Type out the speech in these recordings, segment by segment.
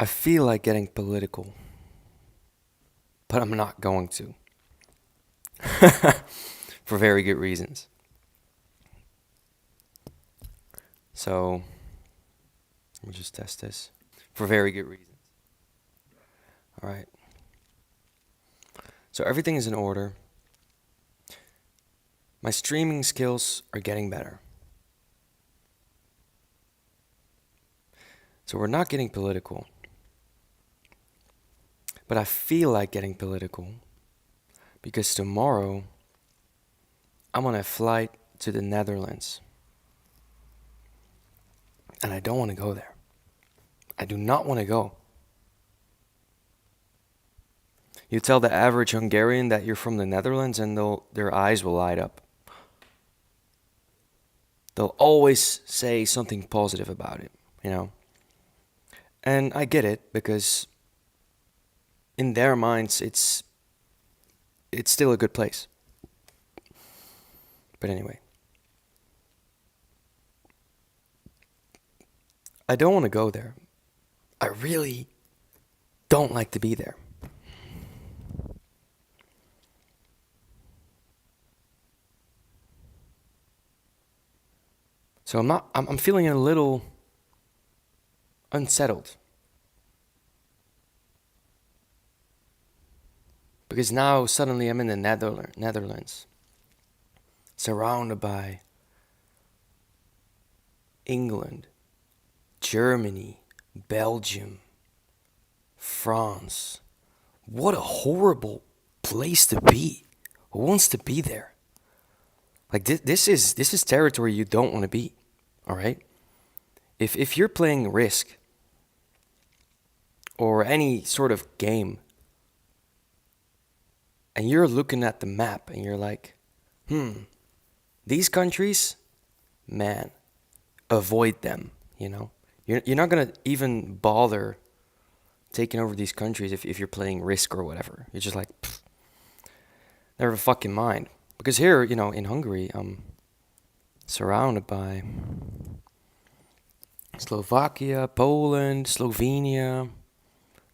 I feel like getting political, but I'm not going to. For very good reasons. So, let me just test this. For very good reasons. Alright. So, everything is in order. My streaming skills are getting better. So, we're not getting political. But I feel like getting political because tomorrow I'm on a flight to the Netherlands. And I don't want to go there. I do not want to go. You tell the average Hungarian that you're from the Netherlands and their eyes will light up. They'll always say something positive about it, you know? And I get it because in their minds it's still a good place. But anyway, I don't want to go there. I really don't like to be there. So I'm feeling a little unsettled. Because now suddenly I'm in the Netherlands, surrounded by England, Germany, Belgium, France. What a horrible place to be. Who wants to be there? Like this is territory you don't want to be. All right? If you're playing Risk or any sort of game and you're looking at the map and you're like, these countries, man, avoid them, you know? You're not gonna even bother taking over these countries if you're playing Risk or whatever. You're just like, pfft, never fucking mind. Because here, you know, in Hungary, I'm surrounded by Slovakia, Poland, Slovenia,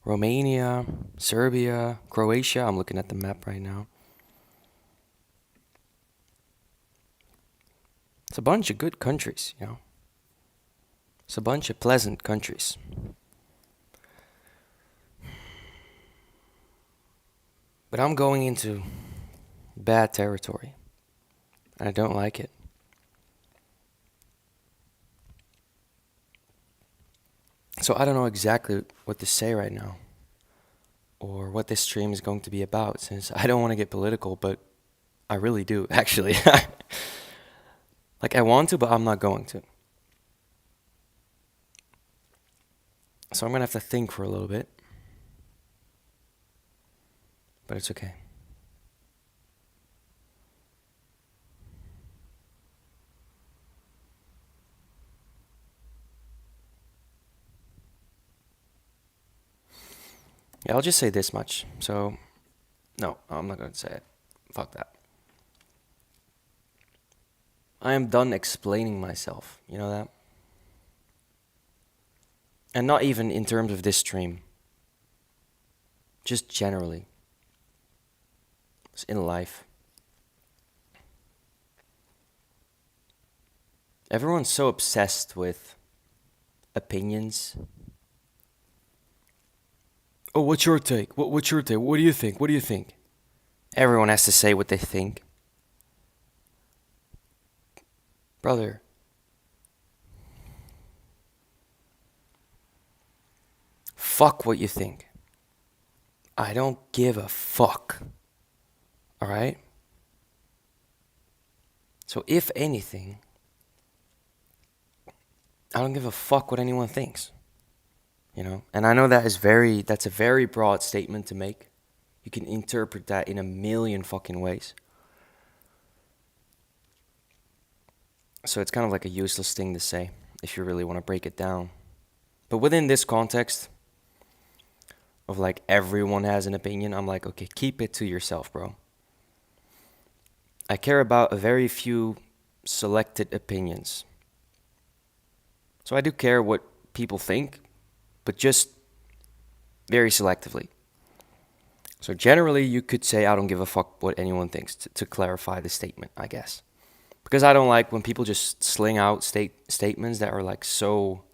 Romania, Serbia, Croatia. I'm looking at the map right now. It's a bunch of good countries, you know. It's a bunch of pleasant countries. But I'm going into bad territory. And I don't like it. So I don't know exactly what to say right now. Or what this stream is going to be about, since I don't want to get political, but I really do, actually. Like, I want to, but I'm not going to. So I'm gonna have to think for a little bit. But it's okay. Yeah, I'll just say this much. So, no, I'm not gonna say it. Fuck that. I am done explaining myself. You know that? And not even in terms of this stream. Just generally. Just in life. Everyone's so obsessed with opinions. Oh, what's your take? What's your take? What do you think? What do you think? Everyone has to say what they think. Brother, fuck what you think. I don't give a fuck. Alright? So, if anything, I don't give a fuck what anyone thinks. You know? And I know that's a very broad statement to make. You can interpret that in a million fucking ways. So it's kind of like a useless thing to say if you really want to break it down. But within this context of like everyone has an opinion, I'm like, okay, keep it to yourself, bro. I care about a very few selected opinions. So I do care what people think, but just very selectively. So generally, you could say I don't give a fuck what anyone thinks to clarify the statement, I guess. Because I don't like when people just sling out statements that are like so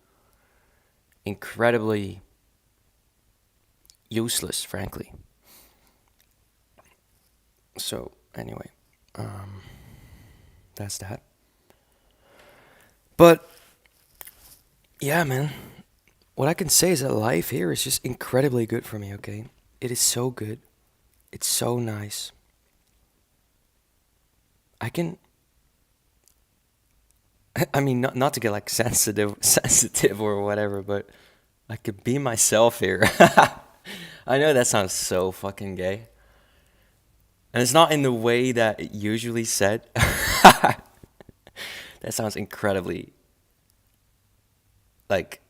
incredibly useless, frankly. So anyway, um, that's that. But yeah, man, what I can say is that life here is just incredibly good for me. Okay, it is so good. It's so nice. I can. I mean, not to get like sensitive or whatever, but I could be myself here. I know that sounds so fucking gay. And it's not in the way that it usually said. That sounds incredibly like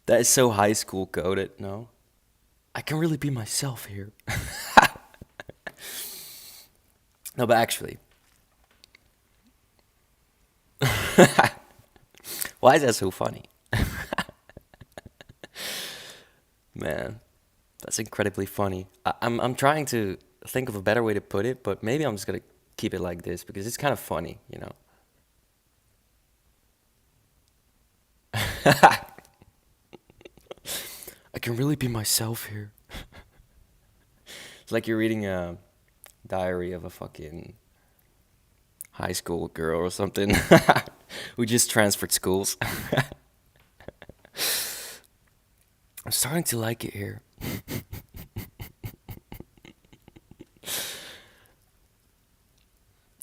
that is so high school coded, no? I can really be myself here. No, but actually, why is that so funny? Man, that's incredibly funny. I'm trying to think of a better way to put it, but maybe I'm just gonna keep it like this because it's kind of funny, you know. I can really be myself here. It's like you're reading a diary of a fucking high school girl or something who just transferred schools. I'm starting to like it here.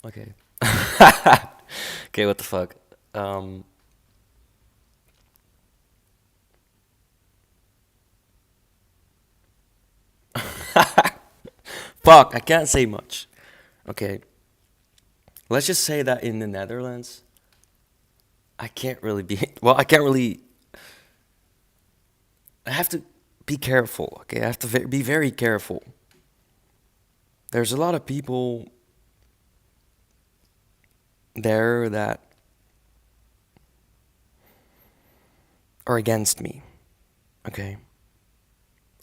Okay. Okay, what the fuck? Um, Fuck, I can't say much. Okay, let's just say that in the Netherlands, I can't really be. Well, I can't really. I have to be careful. Okay, I have to be very careful. There's a lot of people there that are against me. Okay,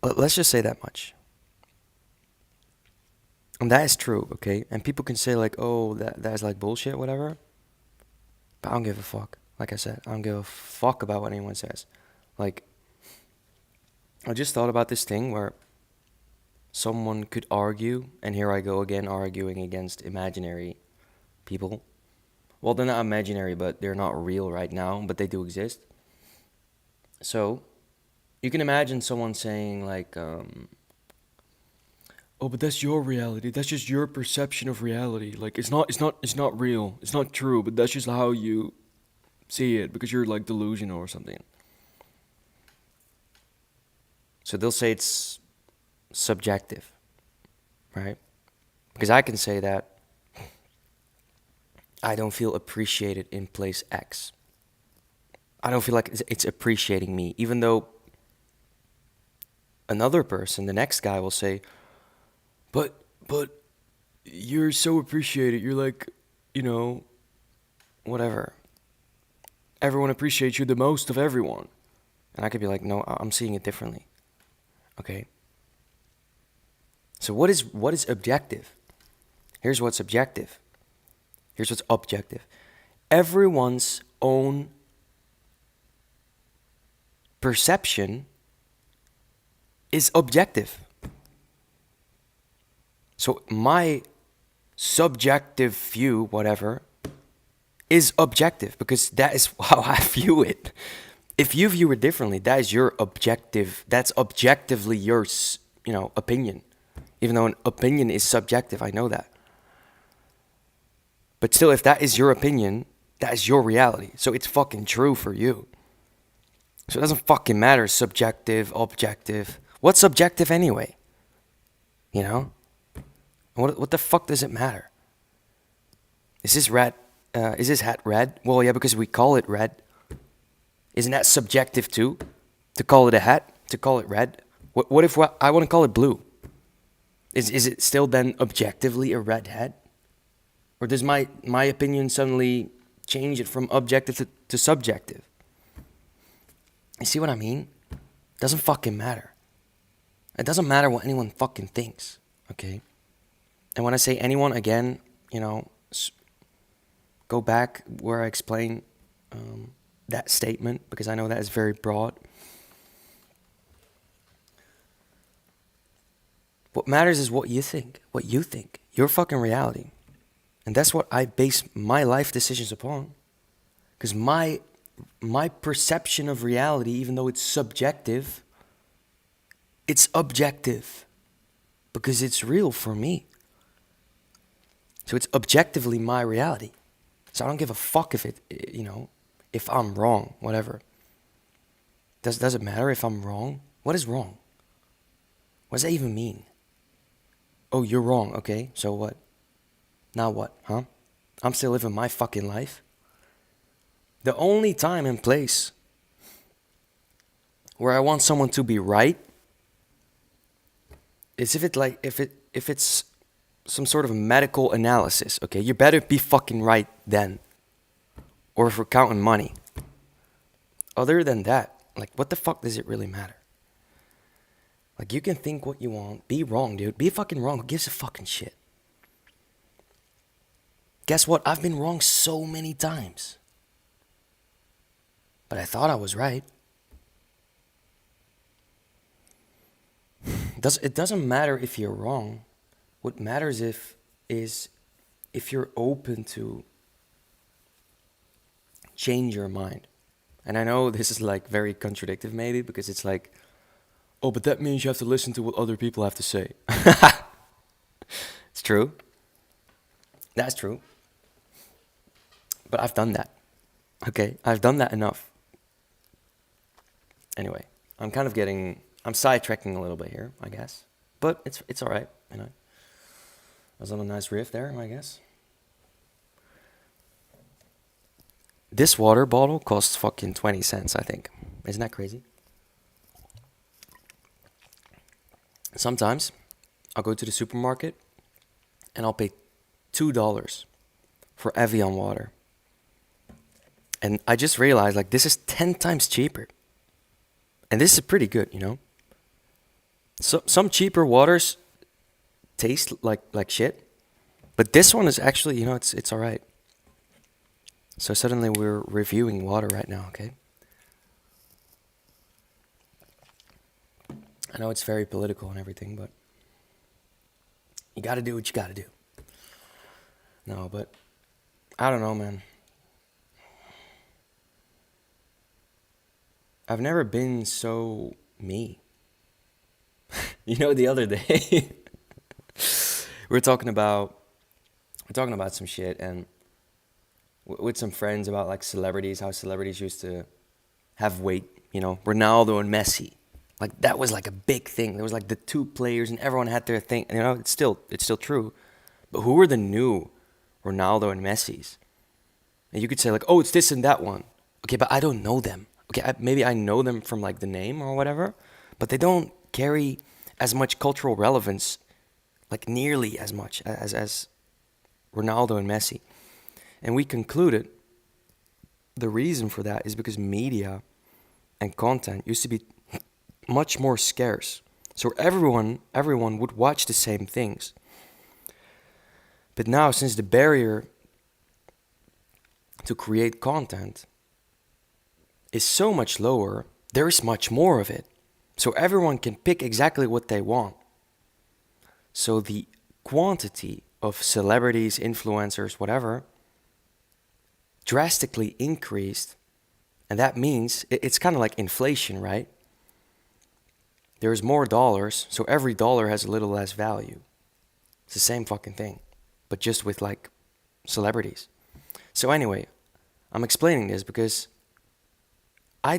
let's just say that much. And that is true. Okay, and people can say like, "Oh, that's like bullshit, whatever." But I don't give a fuck. Like I said, I don't give a fuck about what anyone says. Like, I just thought about this thing where someone could argue, and here I go again arguing against imaginary people. Well, they're not imaginary, but they're not real right now, but they do exist. So, you can imagine someone saying, like, oh, but that's your reality. That's just your perception of reality. Like, it's not real. It's not true, but that's just how you see it because you're, like, delusional or something. So they'll say it's subjective, right? Because I can say that I don't feel appreciated in place X. I don't feel like it's appreciating me, even though another person, the next guy, will say, but you're so appreciated. You're like, you know, whatever. Everyone appreciates you the most of everyone. And I could be like, no, I'm seeing it differently. Okay. So what is objective? Here's what's objective. Here's what's objective. Everyone's own perception is objective. So my subjective view, whatever, is objective because that is how I view it. If you view it differently, that is your objective. That's objectively your, opinion. Even though an opinion is subjective, I know that. But still, if that is your opinion, that is your reality. So it's fucking true for you. So it doesn't fucking matter, subjective, objective. What's subjective anyway? You know? What the fuck does it matter? Is this red? Is this hat red? Well, yeah, because we call it red. Isn't that subjective too? To call it a hat? To call it red? What if I want to call it blue? Is it still then objectively a red hat? Or does my opinion suddenly change it from objective to subjective? You see what I mean? Doesn't fucking matter. It doesn't matter what anyone fucking thinks, okay? And when I say anyone, again, go back where I explain that statement, because I know that is very broad. What matters is what you think, your fucking reality. And that's what I base my life decisions upon. Because my perception of reality, even though it's subjective, it's objective. Because it's real for me. So it's objectively my reality. So I don't give a fuck if if I'm wrong, whatever. Does it matter if I'm wrong? What is wrong? What does that even mean? Oh, you're wrong, okay, so what? Now what, huh? I'm still living my fucking life. The only time and place where I want someone to be right is if it's some sort of medical analysis, okay? You better be fucking right then. Or if we're counting money. Other than that, like, what the fuck does it really matter? Like, you can think what you want. Be wrong, dude. Be fucking wrong. Who gives a fucking shit? Guess what? I've been wrong so many times. But I thought I was right. It doesn't matter if you're wrong. What matters is if you're open to change your mind. And I know this is like very contradictory maybe, because it's like, oh, but that means you have to listen to what other people have to say. It's true. That's true. But I've done that. Okay, I've done that enough. Anyway, I'm sidetracking a little bit here, I guess. But it's all right, I was on a nice riff there, I guess. This water bottle costs fucking 20 cents, I think. Isn't that crazy? Sometimes I'll go to the supermarket and I'll pay $2 for Evian water. And I just realized, like, this is 10 times cheaper. And this is pretty good, So some cheaper waters taste like shit. But this one is actually, it's all right. So suddenly we're reviewing water right now, okay? I know it's very political and everything, but you gotta do what you gotta do. No, but I don't know, man. I've never been so me. The other day we're talking about some shit, and with some friends about like celebrities, how celebrities used to have weight, Ronaldo and Messi. Like, that was like a big thing. There was like the two players and everyone had their thing. It's still true. But who were the new Ronaldo and Messi's? And you could say like, oh, it's this and that one. Okay, but I don't know them. Okay, maybe I know them from like the name or whatever, but they don't carry as much cultural relevance, like nearly as much as Ronaldo and Messi. And we concluded the reason for that is because media and content used to be much more scarce. So everyone would watch the same things. But now, since the barrier to create content is so much lower, there is much more of it. So everyone can pick exactly what they want. So the quantity of celebrities, influencers, whatever, drastically increased. And that means it's kind of like inflation, right? There's more dollars, so every dollar has a little less value. It's the same fucking thing, but just with like celebrities. So anyway, I'm explaining this because I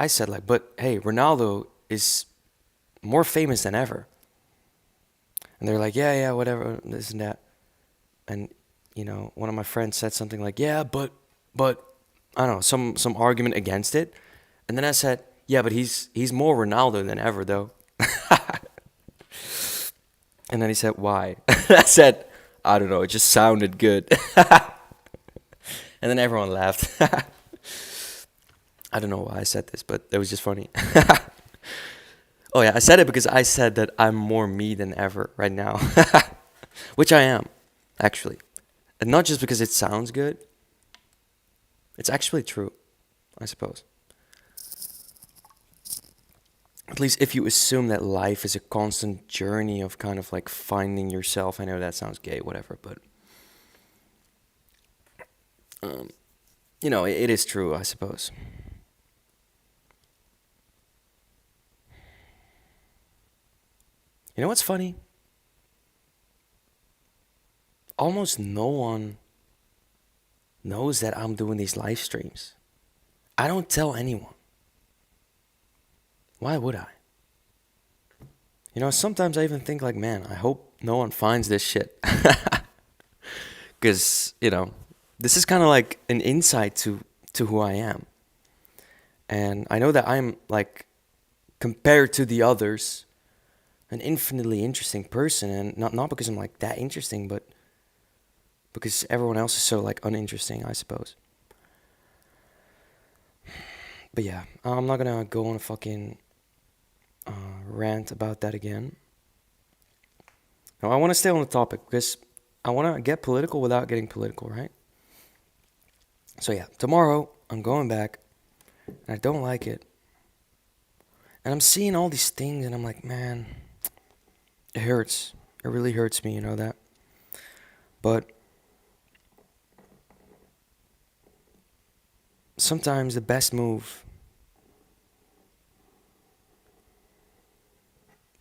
said like, but hey, Ronaldo is more famous than ever. And they're like, yeah, whatever, this and that. And, one of my friends said something like, yeah, but, I don't know, some argument against it. And then I said, yeah, but he's more Ronaldo than ever, though. And then he said, why? I said, I don't know, it just sounded good. And then everyone laughed. I don't know why I said this, but it was just funny. Oh yeah, I said it because I said that I'm more me than ever right now, which I am, actually, and not just because it sounds good. It's actually true, I suppose. At least if you assume that life is a constant journey of kind of like finding yourself. I know that sounds gay, whatever, but um, it is true, I suppose. You know what's funny? Almost no one knows that I'm doing these live streams. I don't tell anyone. Why would I? Sometimes I even think like, man, I hope no one finds this shit. Because, this is kind of like an insight to who I am. And I know that I'm like, compared to the others, an infinitely interesting person. And not because I'm like that interesting, but because everyone else is so like uninteresting, I suppose. But yeah, I'm not gonna go on a fucking rant about that again. Now, I want to stay on the topic because I want to get political without getting political, right? So yeah, tomorrow I'm going back and I don't like it. And I'm seeing all these things and I'm like, man, it hurts. It really hurts me, you know that? But sometimes the best move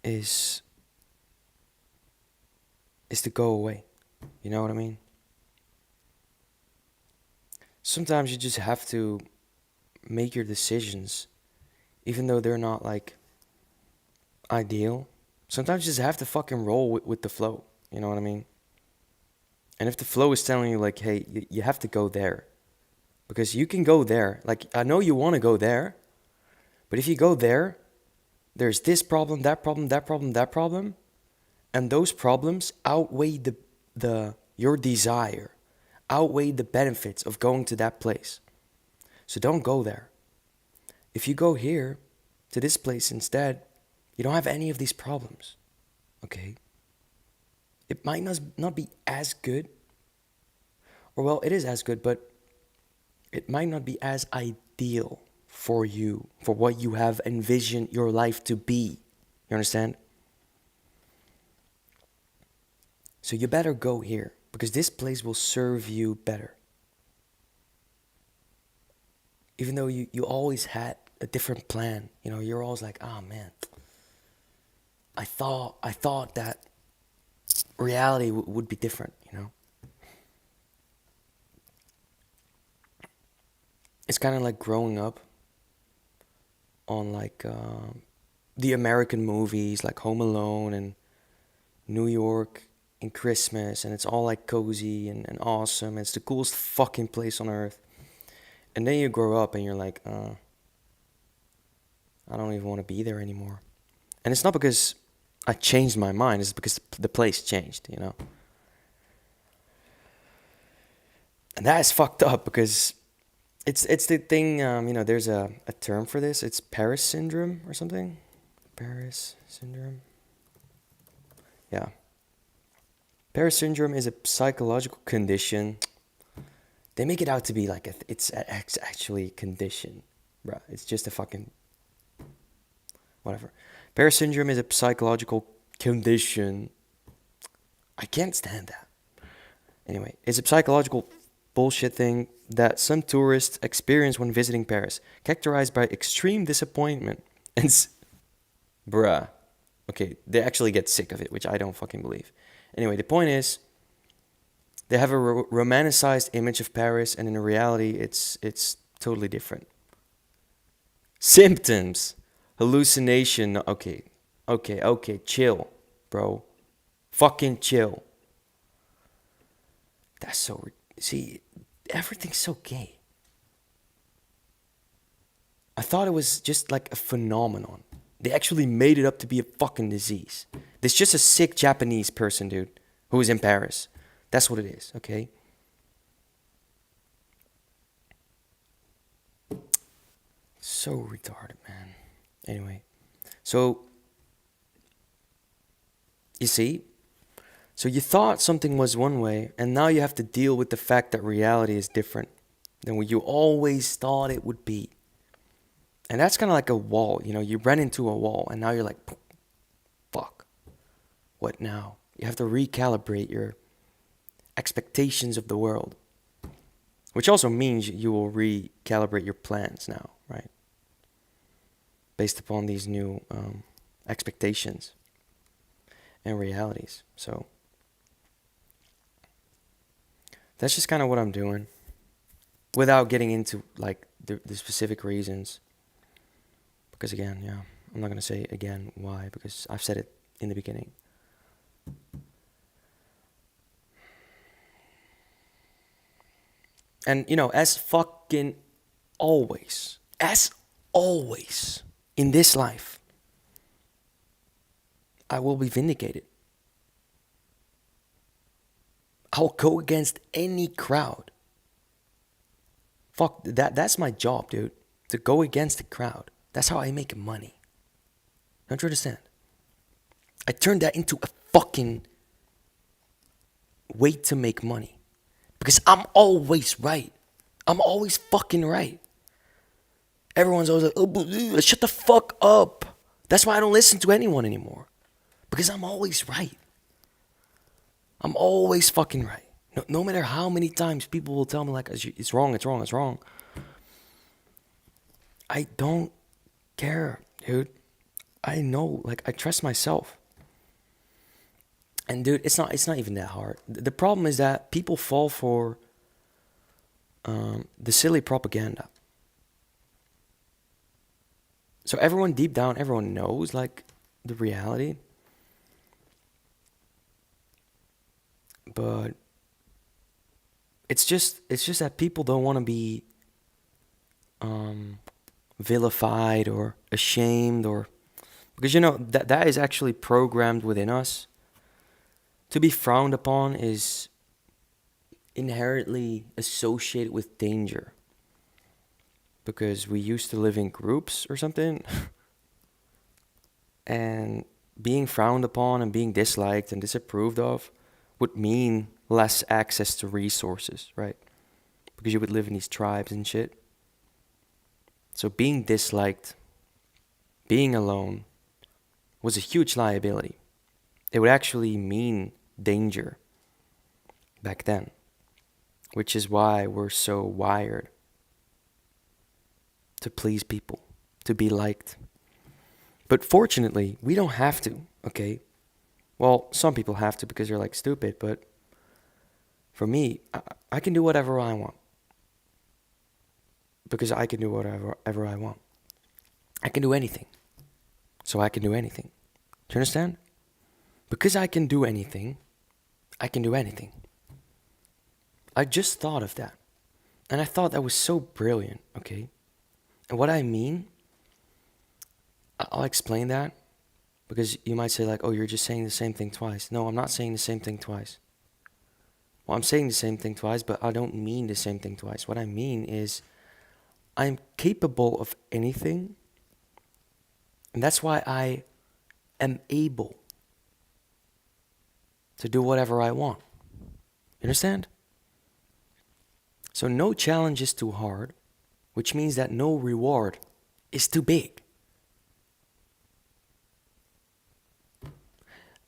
is to go away. You know what I mean? Sometimes you just have to make your decisions even though they're not like ideal. Sometimes you just have to fucking roll with the flow. You know what I mean? And if the flow is telling you like, hey, you have to go there, because you can go there. Like, I know you want to go there, but if you go there, there's this problem, that problem, that problem, that problem, and those problems outweigh the your desire, outweigh the benefits of going to that place. So don't go there. If you go here to this place instead, you don't have any of these problems. Okay? It might not be as good, or well, it is as good, but it might not be as ideal for you, for what you have envisioned your life to be. You understand? So you better go here because this place will serve you better. Even though you always had a different plan, you're always like, oh man, I thought that reality would be different. It's kind of like growing up on like the American movies like Home Alone and New York in Christmas, and it's all like cozy and awesome. It's the coolest fucking place on earth. And then you grow up and you're like, I don't even want to be there anymore. And it's not because I changed my mind, it's because the place changed. And that is fucked up because it's the thing, there's a term for this. It's Paris syndrome or something. Paris syndrome. Yeah. Paris syndrome is a psychological condition. They make it out to be like it's actually a condition. Bruh, it's just a fucking whatever. Paris syndrome is a psychological condition. I can't stand that. Anyway, it's a psychological bullshit thing that some tourists experience when visiting Paris, characterized by extreme disappointment and bruh. Okay, they actually get sick of it, which I don't fucking believe. Anyway, the point is, they have a romanticized image of Paris, and in reality, it's totally different. Symptoms, hallucination. Okay, chill, bro. Fucking chill. That's so. See, everything's so gay. I thought it was just like a phenomenon. They actually made it up to be a fucking disease. There's just a sick Japanese person, dude, who is in Paris. That's what it is, okay? So retarded, man. Anyway, so you see, so you thought something was one way, and now you have to deal with the fact that reality is different than what you always thought it would be. And that's kind of like a wall, you know, you ran into a wall, and now you're like, fuck, what now? You have to recalibrate your expectations of the world, which also means you will recalibrate your plans now, right? Based upon these new expectations and realities. So that's just kind of what I'm doing without getting into like the specific reasons. Because again, yeah, I'm not going to say again why, because I've said it in the beginning. And, you know, as always in this life, I will be vindicated. I'll go against any crowd. Fuck, that's my job, dude. To go against the crowd. That's how I make money. Don't you understand? I turned that into a fucking way to make money. Because I'm always right. I'm always fucking right. Everyone's always like, oh, shut the fuck up. That's why I don't listen to anyone anymore. Because I'm always right. I'm always fucking right. No matter how many times people will tell me like, it's wrong, it's wrong, it's wrong. I don't care, dude. I know, like, I trust myself. And dude, it's not even that hard. The problem is that people fall for the silly propaganda. So everyone deep down, everyone knows like the reality. But it's just that people don't want to be vilified or ashamed, or because you know that is actually programmed within us. To be frowned upon is inherently associated with danger, because we used to live in groups or something. And being frowned upon and being disliked and disapproved of would mean less access to resources, right? Because you would live in these tribes and shit. So being disliked, being alone, was a huge liability. It would actually mean danger back then, which is why we're so wired to please people, to be liked. But fortunately, we don't have to, okay? Well, some people have to because they're like stupid, but for me, I can do whatever I want. Because I can do whatever I want. I can do anything. So I can do anything. Do you understand? Because I can do anything, I can do anything. I just thought of that. And I thought that was so brilliant, okay? And what I mean, I'll explain that. Because you might say like, oh, you're just saying the same thing twice. No, I'm not saying the same thing twice. Well, I'm saying the same thing twice, but I don't mean the same thing twice. What I mean is, I'm capable of anything. And that's why I am able to do whatever I want. You understand? So no challenge is too hard, which means that no reward is too big.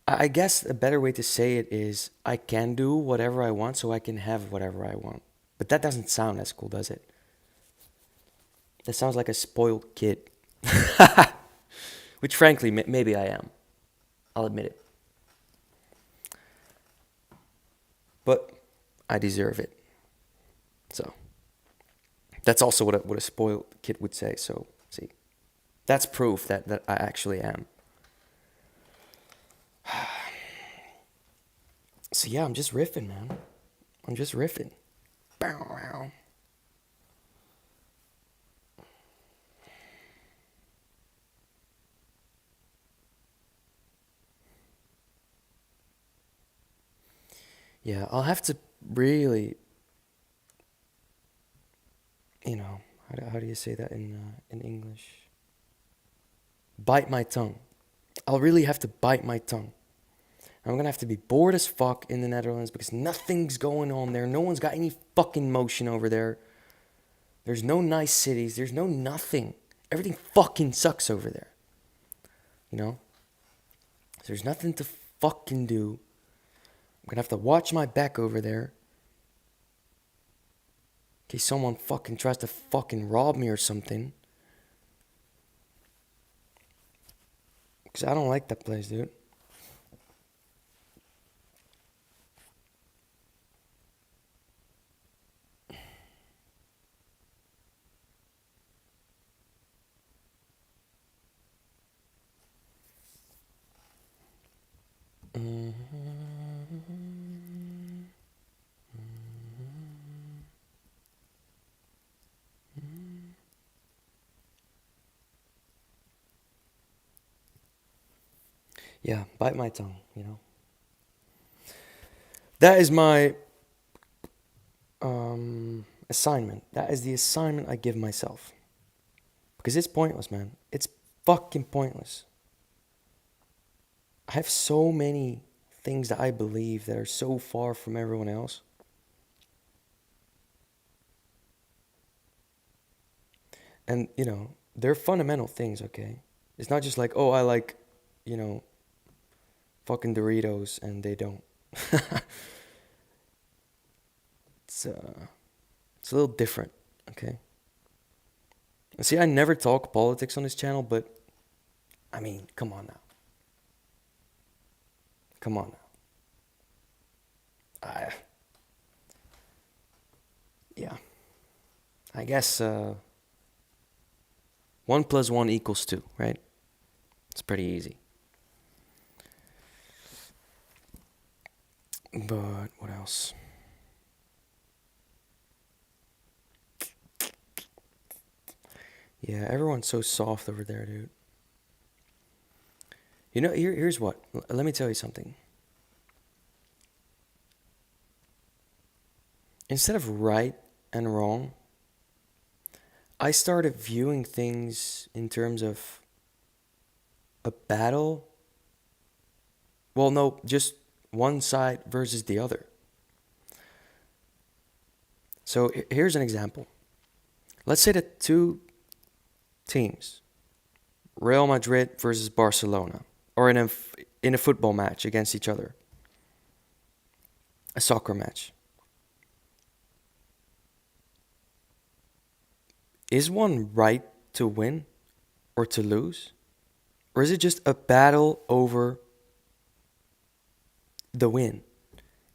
I guess a better way to say it is, I can do whatever I want so I can have whatever I want. But that doesn't sound as cool, does it? That sounds like a spoiled kid. Which frankly, maybe I am. I'll admit it. But I deserve it. So that's also what a spoiled kid would say. So see, that's proof that I actually am. So yeah, I'm just riffing, man. I'm just riffing. Bow. Yeah, I'll have to really, How do you say that in English? Bite my tongue. I'll really have to bite my tongue. I'm gonna have to be bored as fuck in the Netherlands because nothing's going on there. No one's got any fucking motion over there. There's no nice cities. There's no nothing. Everything fucking sucks over there. You know? So there's nothing to fucking do. I'm gonna have to watch my back over there. In case someone fucking tries to fucking rob me or something. Because I don't like that place, dude. Yeah, bite my tongue, you know. That is my assignment. That is the assignment I give myself. Because it's pointless, man. It's fucking pointless. I have so many things that I believe that are so far from everyone else. And, you know, they're fundamental things, okay? It's not just like, oh, I like, you know, fucking Doritos and they don't. it's, uh, it's a little different, okay? See, I never talk politics on this channel, but, I mean, come on now. Come on now. Yeah. I guess 1 + 1 = 2, right? It's pretty easy. But what else? Yeah, everyone's so soft over there, dude. You know, here's what. Let me tell you something. Instead of right and wrong, I started viewing things in terms of a battle. Well, no, just one side versus the other. So here's an example. Let's say that two teams, Real Madrid versus Barcelona, or in a football match against each other, a soccer match. Is one right to win or to lose? Or is it just a battle over the win?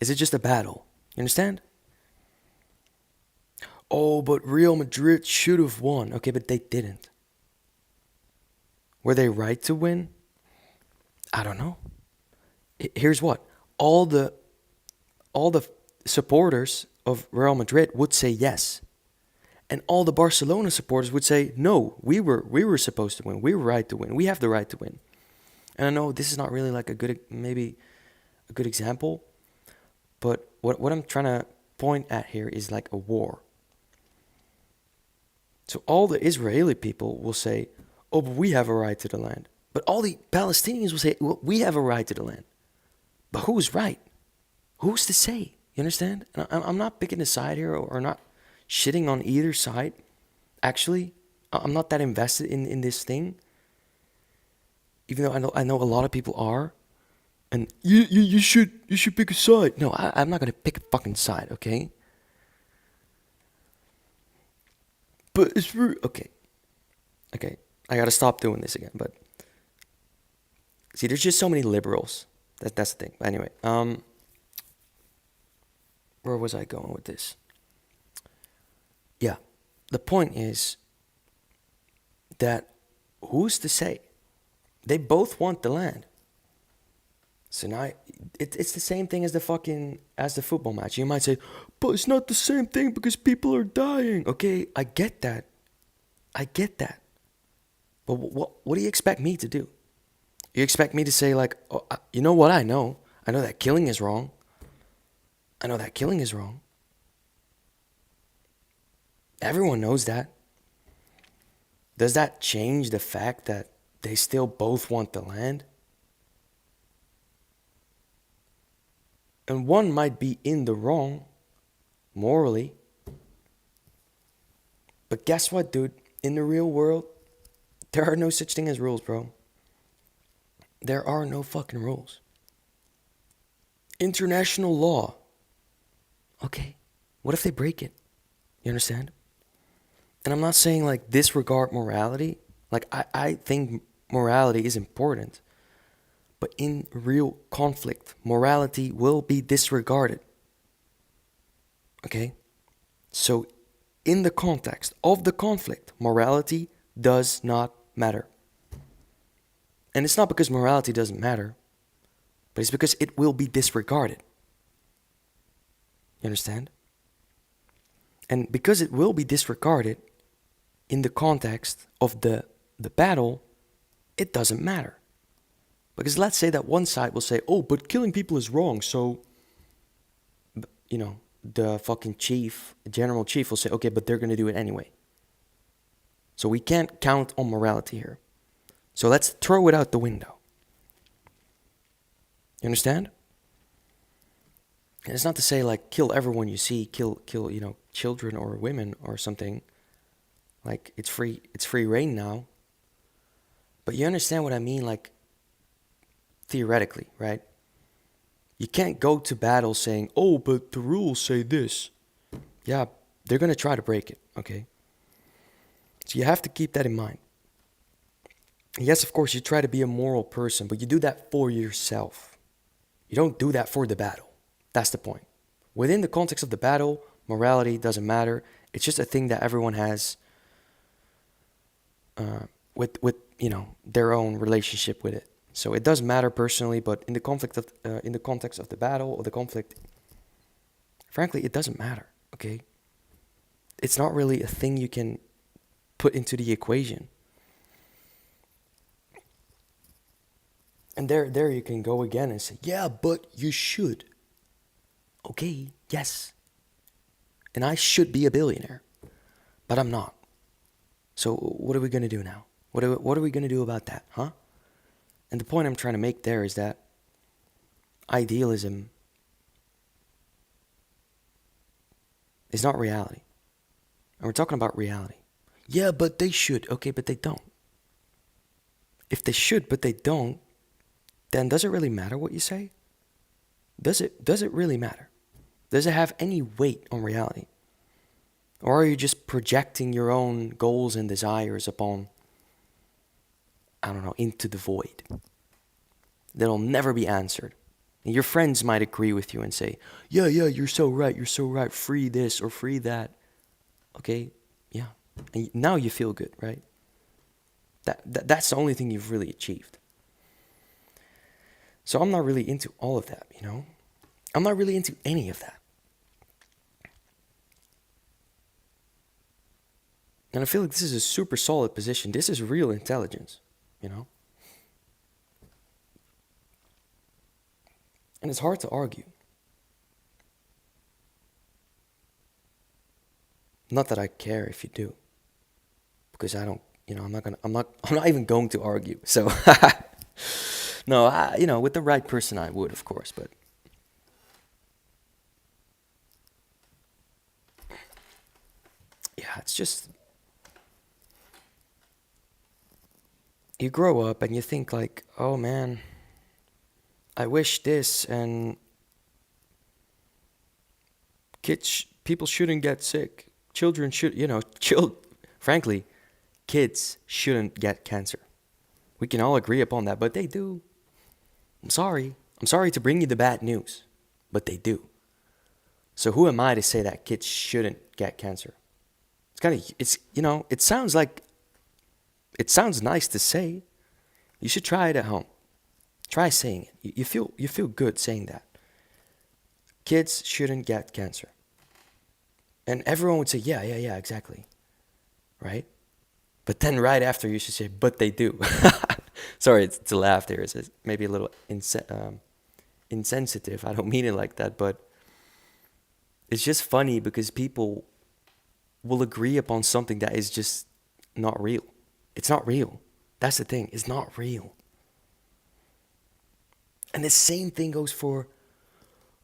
Is it just a battle? You understand? Oh, but Real Madrid should have won. Okay, but they didn't. Were they right to win? I don't know. Here's what. All the supporters of Real Madrid would say yes. And all the Barcelona supporters would say, no, we were supposed to win. We were right to win. We have the right to win. And I know this is not really like maybe a good example, but what I'm trying to point at here is like a war. So all the Israeli people will say, oh, but we have a right to the land. But all the Palestinians will say, well, we have a right to the land. But who's right? Who's to say? You understand? And I'm not picking a side here or not shitting on either side. Actually, I'm not that invested in this thing. Even though I know a lot of people are. And you should pick a side. No, I'm not gonna pick a fucking side, okay? But it's rude. Okay. I gotta stop doing this again. But see, there's just so many liberals. That's the thing. Anyway, where was I going with this? Yeah, the point is that who's to say? They both want the land. So now it's the same thing as the football match. You might say, but it's not the same thing because people are dying. Okay, I get that. But what do you expect me to do? You expect me to say like, oh, you know what I know? I know that killing is wrong. Everyone knows that. Does that change the fact that they still both want the land? And one might be in the wrong morally. But guess what, dude? In the real world, there are no such thing as rules, bro. There are no fucking rules. International law. Okay, what if they break it? You understand? And I'm not saying like disregard morality. Like, I think morality is important. But in real conflict, morality will be disregarded. Okay? So, in the context of the conflict, morality does not matter. And it's not because morality doesn't matter, but it's because it will be disregarded. You understand? And because it will be disregarded in the context of the battle, it doesn't matter. Because let's say that one side will say, oh, but killing people is wrong, so, you know, the fucking chief, general chief will say, okay, but they're going to do it anyway. So we can't count on morality here. So let's throw it out the window. You understand? And it's not to say like kill everyone you see, kill children or women or something. Like it's free reign now. But you understand what I mean, like theoretically, right? You can't go to battle saying, "Oh, but the rules say this." Yeah, they're going to try to break it, okay? So you have to keep that in mind. Yes, of course, you try to be a moral person, but you do that for yourself. You don't do that for the battle. That's the point. Within the context of the battle, morality doesn't matter. It's just a thing that everyone has with their own relationship with it. So it does matter personally, but in the context of the battle or the conflict, frankly, it doesn't matter. Okay, it's not really a thing you can put into the equation. And there you can go again and say, yeah, but you should. Okay, yes. And I should be a billionaire, but I'm not. So what are we going to do now? What are we going to do about that, huh? And the point I'm trying to make there is that idealism is not reality. And we're talking about reality. Yeah, but they should. Okay, but they don't. If they should, but they don't, then does it really matter what you say? Does it really matter? Does it have any weight on reality? Or are you just projecting your own goals and desires upon, I don't know, into the void that'll never be answered? And your friends might agree with you and say, yeah, you're so right, free this or free that. Okay, yeah. And now you feel good, right? That's the only thing you've really achieved. So I'm not really into all of that, I'm not really into any of that. And I feel like this is a super solid position. This is real intelligence, And it's hard to argue. Not that I care if you do. Because I don't, I'm not even going to argue. So, no, with the right person I would, of course, but. Yeah, it's just. You grow up and you think like, oh man, I wish this, and people shouldn't get sick. Children should, frankly, kids shouldn't get cancer. We can all agree upon that, but they do. I'm sorry to bring you the bad news, but they do. So who am I to say that kids shouldn't get cancer? It sounds nice to say. You should try it at home. Try saying it. You feel good saying that. Kids shouldn't get cancer. And everyone would say, yeah, exactly. Right? But then right after you should say, but they do. Sorry to laugh there. It's maybe a little insensitive. I don't mean it like that, but it's just funny because people will agree upon something that is just not real. It's not real. That's the thing. It's not real. And the same thing goes for,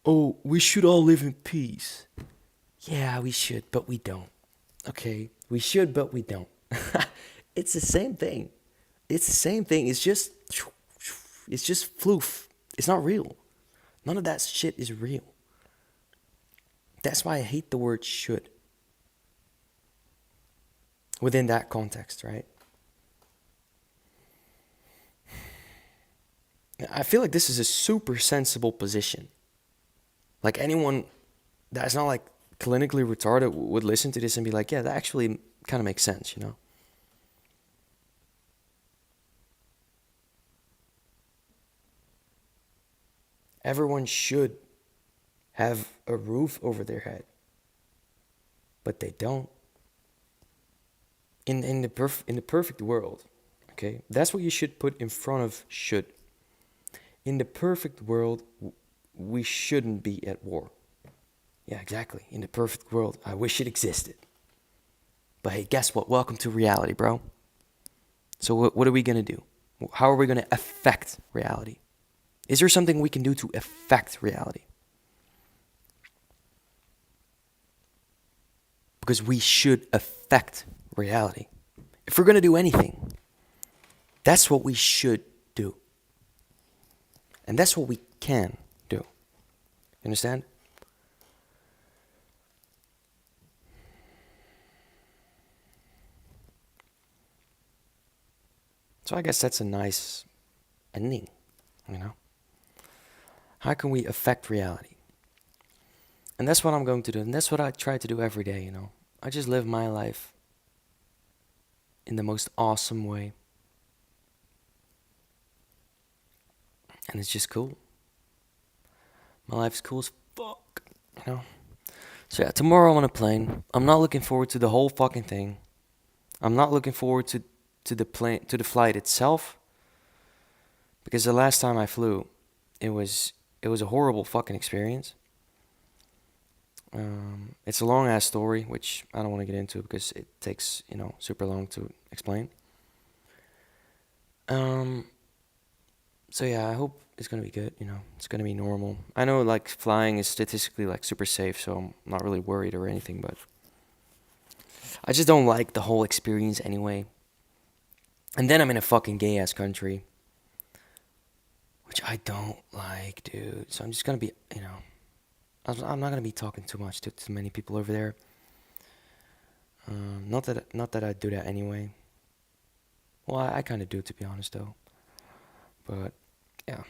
oh, we should all live in peace. Yeah, we should, but we don't. Okay? We should, but we don't. It's the same thing. It's the same thing. It's just floof. It's not real. None of that shit is real. That's why I hate the word should. Within that context, right? I feel like this is a super sensible position. Like anyone that's not like clinically retarded would listen to this and be like, yeah, that actually kind of makes sense, you know? Everyone should have a roof over their head, but they don't. In the perfect world, okay, that's what you should put in front of should. In the perfect world, we shouldn't be at war. Yeah, exactly. In the perfect world, I wish it existed. But hey, guess what? Welcome to reality, bro. So what are we gonna do? How are we gonna affect reality? Is there something we can do to affect reality? Because we should affect reality. If we're gonna do anything, that's what we should do. And that's what we can do. You understand? So I guess that's a nice ending, you know? How can we affect reality? And that's what I'm going to do. And that's what I try to do every day, you know? I just live my life in the most awesome way. And it's just cool. My life's cool as fuck, you know? So yeah, tomorrow I'm on a plane. I'm not looking forward to the whole fucking thing. I'm not looking forward to the plane to the flight itself. Because the last time I flew, it was a horrible fucking experience. It's a long ass story, which I don't want to get into because it takes, you know, super long to explain. So yeah, I hope it's gonna be good, you know. It's gonna be normal. I know like flying is statistically like super safe, so I'm not really worried or anything, but I just don't like the whole experience anyway. And then I'm in a fucking gay ass country, which I don't like, dude. So I'm just gonna be, you know, I'm not gonna be talking too much to many people over there. Not that I do that anyway. Well, I kind of do, to be honest, though. But yeah,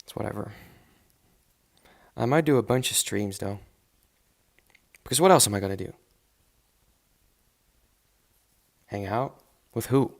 it's whatever. I might do a bunch of streams though, because what else am I gonna do? Hang out with who?